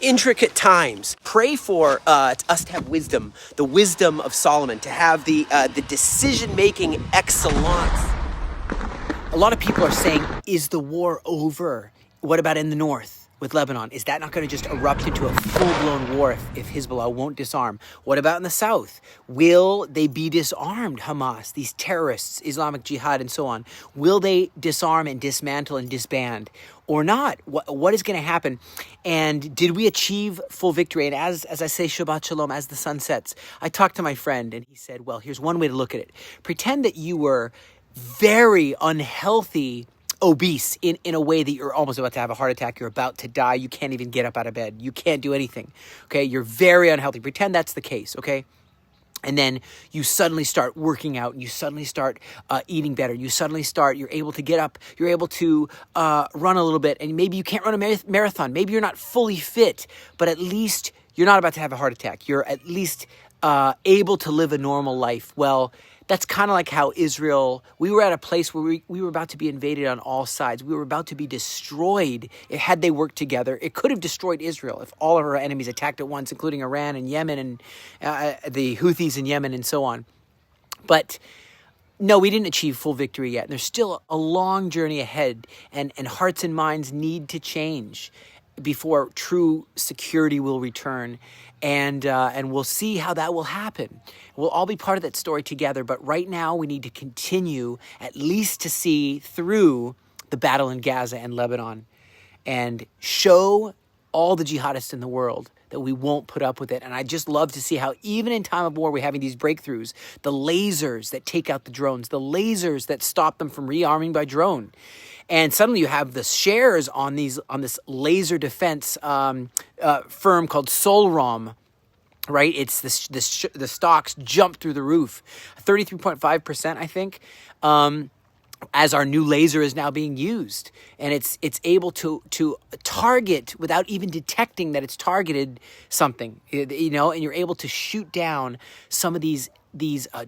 intricate times. Pray for us to have wisdom, the wisdom of Solomon, to have the decision-making excellence. A lot of people are saying, is the war over? What about in the north with Lebanon? Is that not going to just erupt into a full-blown war if Hezbollah won't disarm? What about in the south? Will they be disarmed, Hamas, these terrorists, Islamic Jihad, and so on? Will they disarm and dismantle and disband or not? What is going to happen? And did we achieve full victory? And as I say, Shabbat Shalom, as the sun sets, I talked to my friend and he said, well, here's one way to look at it. Pretend that you were very unhealthy, obese in a way that you're almost about to have a heart attack. You're about to die. You can't even get up out of bed. You can't do anything. Okay. You're very unhealthy. Pretend that's the case. Okay. And then you suddenly start working out and you suddenly start eating better. You're able to get up. You're able to run a little bit, and maybe you can't run a marathon. Maybe you're not fully fit, but at least you're not about to have a heart attack. You're at least able to live a normal life. Well, that's kind of like how Israel, we were at a place where we were about to be invaded on all sides. We were about to be destroyed. Had they worked together, it could have destroyed Israel if all of our enemies attacked at once, including Iran and Yemen and the Houthis in Yemen and so on. But no, we didn't achieve full victory yet. And there's still a long journey ahead, and hearts and minds need to change before true security will return. And we'll see how that will happen. We'll all be part of that story together. But right now, we need to continue at least to see through the battle in Gaza and Lebanon and show all the jihadists in the world that we won't put up with it. And I just love to see how even in time of war, we're having these breakthroughs, the lasers that take out the drones, the lasers that stop them from rearming by drone. And suddenly you have the shares on this laser defense firm called Solrom, right? It's the stocks jump through the roof, 33.5%, I think, as our new laser is now being used, and it's able to target without even detecting that it's targeted something, and you're able to shoot down some of these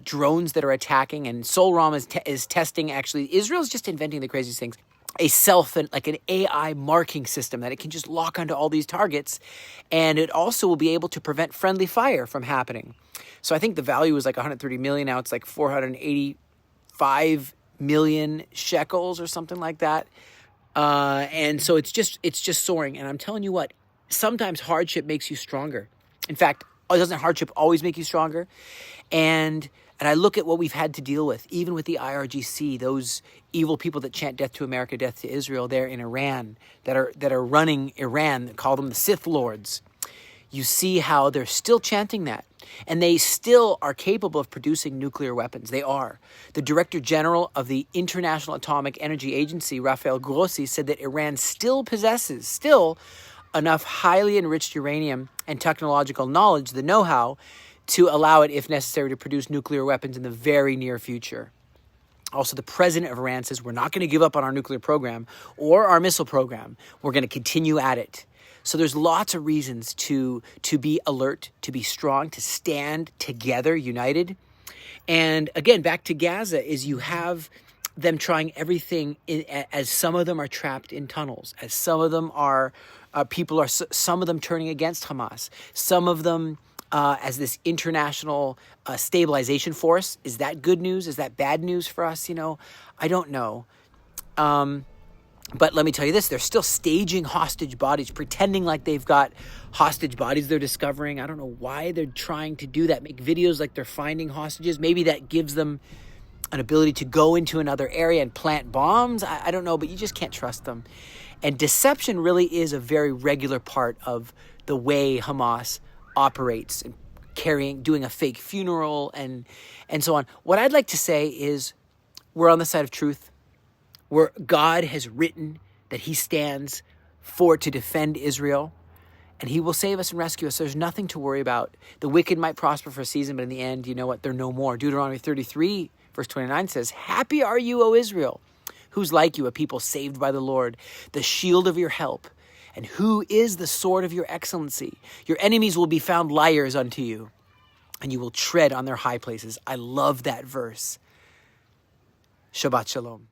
drones that are attacking. And Solrom is testing, actually, Israel's just inventing the craziest things, like an AI marking system that it can just lock onto all these targets. And it also will be able to prevent friendly fire from happening. So I think the value was like 130 million. Now it's like 485 million shekels or something like that. And so it's just soaring. And I'm telling you what, sometimes hardship makes you stronger. In fact, doesn't hardship always make you stronger? And I look at what we've had to deal with, even with the IRGC, those evil people that chant death to America, death to Israel there in Iran, that are running Iran, call them the Sith Lords. You see how they're still chanting that. And they still are capable of producing nuclear weapons. They are. The Director General of the International Atomic Energy Agency, Rafael Grossi, said that Iran still possesses enough highly enriched uranium and technological knowledge, the know-how, to allow it, if necessary, to produce nuclear weapons in the very near future. Also, the president of Iran says we're not going to give up on our nuclear program or our missile program. We're going to continue at it. So there's lots of reasons to be alert, to be strong, to stand together, united. And again, back to Gaza, is you have them trying everything, as some of them are trapped in tunnels, as some of them are some of them turning against Hamas, some of them as this international stabilization force. Is that good news? Is that bad news for us? I don't know. But let me tell you this, they're still staging hostage bodies, pretending like they've got hostage bodies they're discovering. I don't know why they're trying to do that, make videos like they're finding hostages. Maybe that gives them an ability to go into another area and plant bombs. I don't know, but you just can't trust them. And deception really is a very regular part of the way Hamas operates, and doing a fake funeral and so on. What I'd like to say is we're on the side of truth, where God has written that he stands to defend Israel, and he will save us and rescue us. There's nothing to worry about. The wicked might prosper for a season, but in the end, you know what? They're no more. Deuteronomy 33, verse 29 says, "Happy are you, O Israel, who's like you, a people saved by the Lord, the shield of your help, and who is the sword of your excellency. Your enemies will be found liars unto you, and you will tread on their high places." I love that verse. Shabbat Shalom.